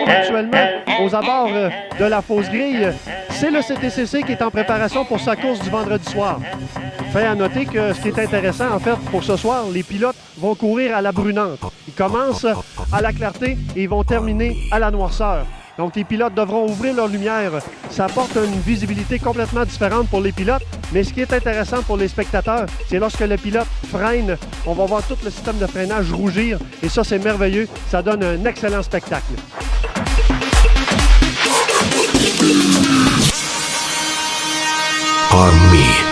Actuellement, aux abords de la Fosse Grille, c'est le CTCC qui est en préparation pour sa course du vendredi soir. Fait à noter que ce qui est intéressant, en fait, pour ce soir, les pilotes vont courir à la brunante. Ils commencent à la clarté et ils vont terminer à la noirceur. Donc, les pilotes devront ouvrir leur lumière. Ça apporte une visibilité complètement différente pour les pilotes. Mais ce qui est intéressant pour les spectateurs, c'est lorsque le pilote freine, on va voir tout le système de freinage rougir. Et ça, c'est merveilleux. Ça donne un excellent spectacle. On me.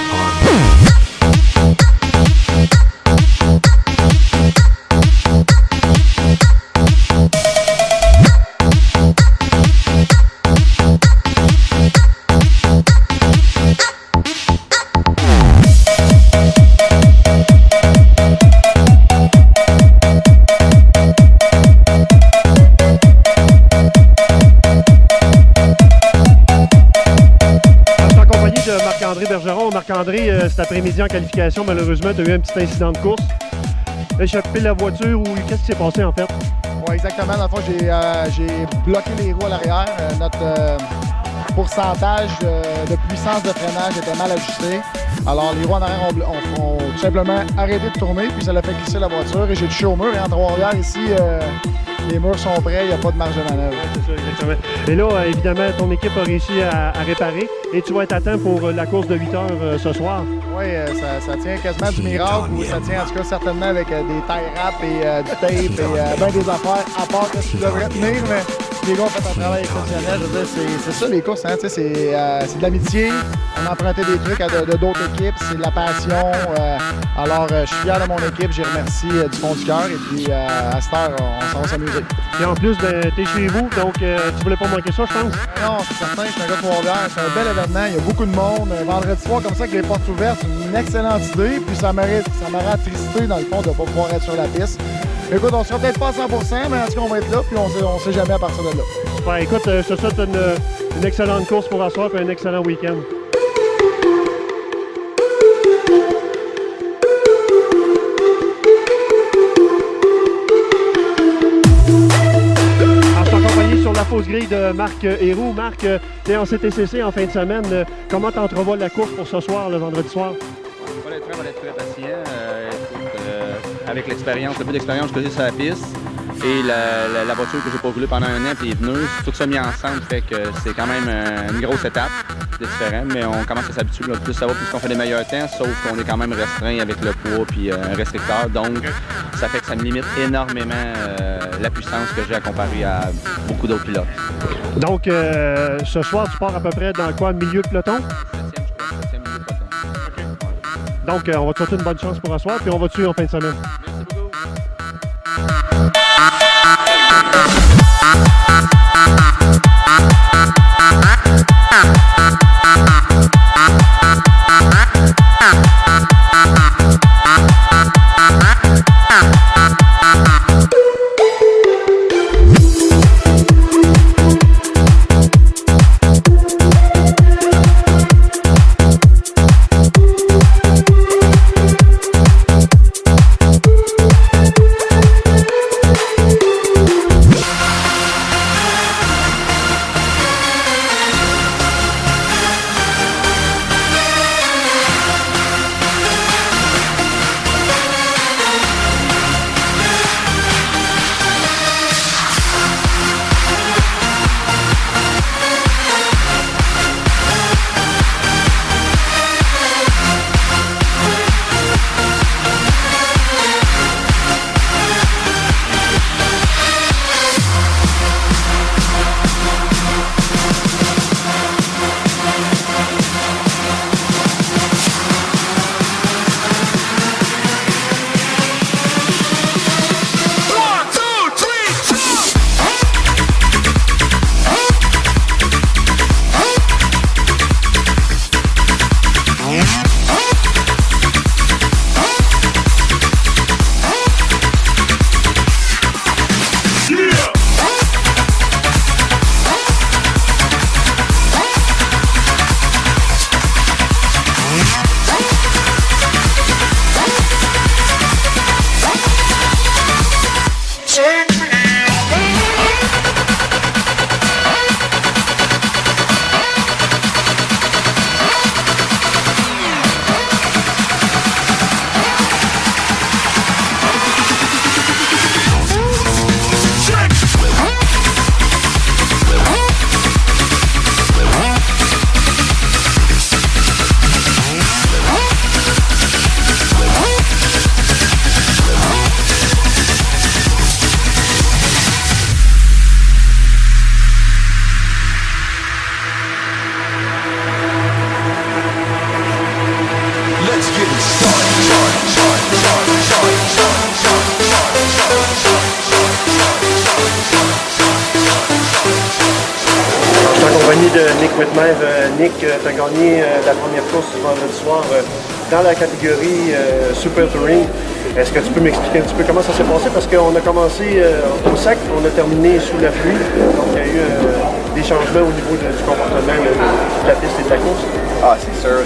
Marc-André, cet après-midi en qualification, malheureusement, tu as eu un petit incident de course. Échappé la voiture ou qu'est-ce qui s'est passé en fait? Oui, exactement. Dans le fond, j'ai bloqué les roues à l'arrière. Notre pourcentage de puissance de freinage était mal ajusté. Alors, les roues en arrière ont tout simplement arrêté de tourner, puis ça l'a fait glisser la voiture. Et j'ai touché au mur. Et en Trois-Rivières, ici, les murs sont prêts, il n'y a pas de marge de manœuvre. Oui, c'est ça, exactement. Et là, évidemment, ton équipe a réussi à réparer et tu vas être à temps pour la course de 8 heures ce soir. Oui, ça tient quasiment du miracle, ou ça tient en tout cas certainement avec des tie wraps et du tape et bien des affaires, à part que tu devrais tenir, mais les gars ont fait un travail exceptionnel. Je veux dire, c'est ça les courses, hein, c'est de l'amitié. On a emprunté des trucs de d'autres équipes, c'est de la passion. Alors, je suis fier de mon équipe, j'ai remercié du fond du cœur et puis à cette heure, on va s'amuser. Et en plus, ben, t'es chez vous, donc tu voulais pas manquer ça, je pense? Non, c'est certain, je suis un gars de Trois-Rivières, c'est un bel événement, il y a beaucoup de monde. Vendredi soir, comme ça, avec les portes ouvertes, c'est une excellente idée, puis ça m'aurait attristé, dans le fond, de ne pas pouvoir être sur la piste. Écoute, on sera peut-être pas à 100%, mais en tout cas, on va être là, puis on sait jamais à partir de là. Ouais, écoute, je te souhaite une excellente course pour asseoir et un excellent week-end. Sur la Fosse Grille de Marc Héroux. Marc, tu es en CTCC en fin de semaine. Comment tu entrevois la course pour ce soir, le vendredi soir? On va être très patient. Avec l'expérience, le peu d'expérience que j'ai sur la piste et la voiture que j'ai pas roulée pendant un an, puis les pneus, tout ça mis ensemble fait que c'est quand même une grosse étape. C'est différent, mais on commence à s'habituer. Plus ça va, plus on fait des meilleurs temps, sauf qu'on est quand même restreint avec le poids puis un restricteur. Donc, ça fait que ça me limite énormément la puissance que j'ai à comparer à beaucoup d'autres pilotes. Donc, ce soir, tu pars à peu près dans quoi, milieu de peloton? 7e milieu de peloton. Okay. Donc, on va te souhaiter une bonne chance pour asseoir, puis on va te suivre en fin de semaine. Merci beaucoup. De Nick Whitmer. Nick, tu as gagné la première course du vendredi soir dans la catégorie Super Touring. Est-ce que tu peux m'expliquer un petit peu comment ça s'est passé? Parce qu'on a commencé au sec, on a terminé sous la pluie. Donc il y a eu des changements au niveau du comportement de la piste et de la course. Ah, c'est sûr.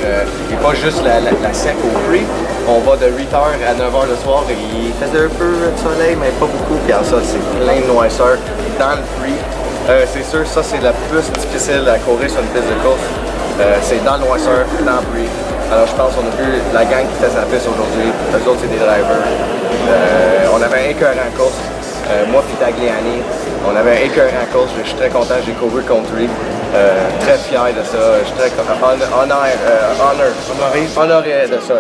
Il n'y a pas juste la sec au free. On va de 8h à 9h le soir et il faisait un peu de soleil, mais pas beaucoup. Puis en ça, c'est plein de noirceur dans le free. C'est sûr, ça c'est la plus difficile à courir sur une piste de course. C'est dans le noirceur, dans le bruit. Alors je pense qu'on a vu la gang qui était sur la piste aujourd'hui. Eux autres, c'est des drivers. On avait un écœurant en course. Moi et Tagliani, on avait un écœurant en course. Je suis très content, j'ai couru contre lui. Très fier de ça. Je suis très honoré de ça.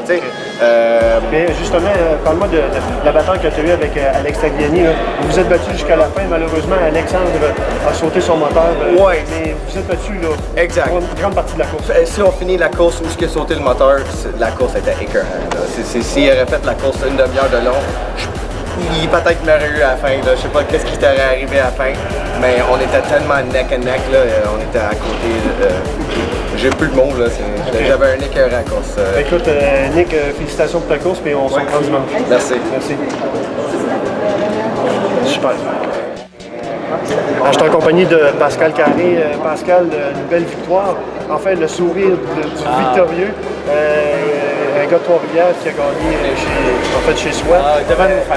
Mais justement, parle-moi de la bataille que tu as eue avec Alex Tagliani. Vous vous êtes battu jusqu'à la fin. Malheureusement, Alexandre a sauté son moteur. Ouais. Mais vous êtes battu là, exact. pour une grande partie de la course. Si on finit la course où il a sauté le moteur, la course était écœurante. S'il aurait fait la course une demi-heure de long, il peut-être m'aurait eu à la fin. Là. Je sais pas qu'est-ce qui t'aurait arrivé à la fin, mais on était tellement neck and neck. Là. On était à côté. J'ai plus de mots. Okay. J'avais un écœur à course. Écoute, Nick, félicitations pour ta course, puis on se reprend dimanche. Merci. Merci. Super. Alors, je suis en compagnie de Pascal Carré. Pascal, une belle victoire. Enfin, le sourire du victorieux. Un gars de Trois-Rivières qui a gagné chez soi.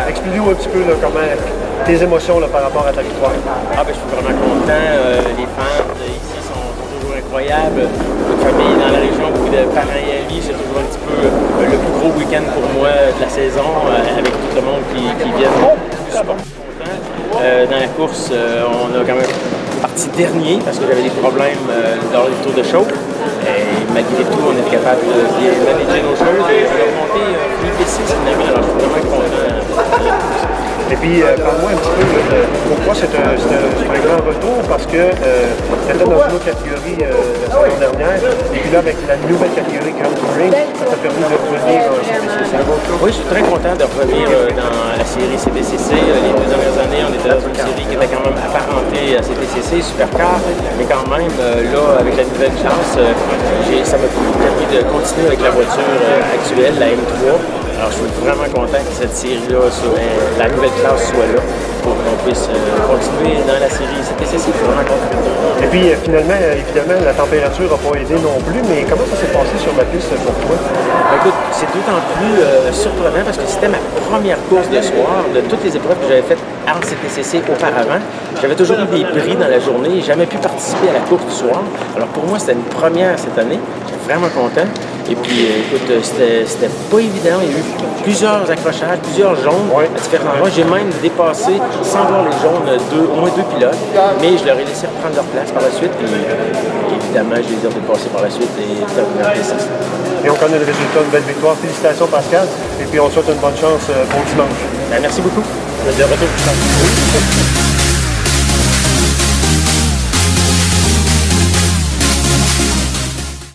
Explique-nous un petit peu là, comment tes émotions là, par rapport à ta victoire. Je suis vraiment content. Les fans ici sont toujours incroyables. Beaucoup de familles dans la région, beaucoup de parents et amis. C'est toujours un petit peu le plus gros week-end pour moi de la saison, avec tout le monde qui vient. Je suis super content. Dans la course, on a quand même parti dernier parce que j'avais des problèmes dans les tours de chauffe. Et malgré tout, on est capable de bien manager nos choses. On a monté Philippe P6 finalement, alors je suis vraiment content. Et puis, parle-moi un petit peu de pourquoi c'est un grand retour, parce que tu étais dans une autre catégorie la saison dernière, et puis là, avec la nouvelle catégorie Grand Touring, ça t'a permis de revenir dans la CTCC. Oui, je suis très content de revenir dans la série CTCC. Les 2 dernières années, on était dans une série qui était quand même apparentée à CTCC, Supercar, mais quand même, là, avec la nouvelle classe, ça m'a permis de continuer avec la voiture actuelle, la M3. Alors, je suis vraiment content que cette série-là, la nouvelle classe soit là pour qu'on puisse continuer dans la série CTCC. Je suis vraiment content. Et puis, finalement, évidemment, la température n'a pas aidé non plus, mais comment ça s'est passé sur la piste pour toi? Écoute, c'est d'autant plus surprenant parce que c'était ma première course de soir de toutes les épreuves que j'avais faites en CTCC auparavant. J'avais toujours eu des prix dans la journée, jamais pu participer à la course du soir. Alors, pour moi, c'était une première cette année. J'étais vraiment content. Et puis, écoute, c'était pas évident. Il y a eu plusieurs accrochages, plusieurs jaunes à différents endroits. J'ai même dépassé, sans voir les jaunes, au moins 2 pilotes. Mais je leur ai laissé reprendre leur place par la suite. Et évidemment, je les ai dépassés par la suite et terminé en P6. Et on connaît le résultat, une belle victoire. Félicitations, Pascal. Et puis, on souhaite une bonne chance pour dimanche. Merci beaucoup. De retour.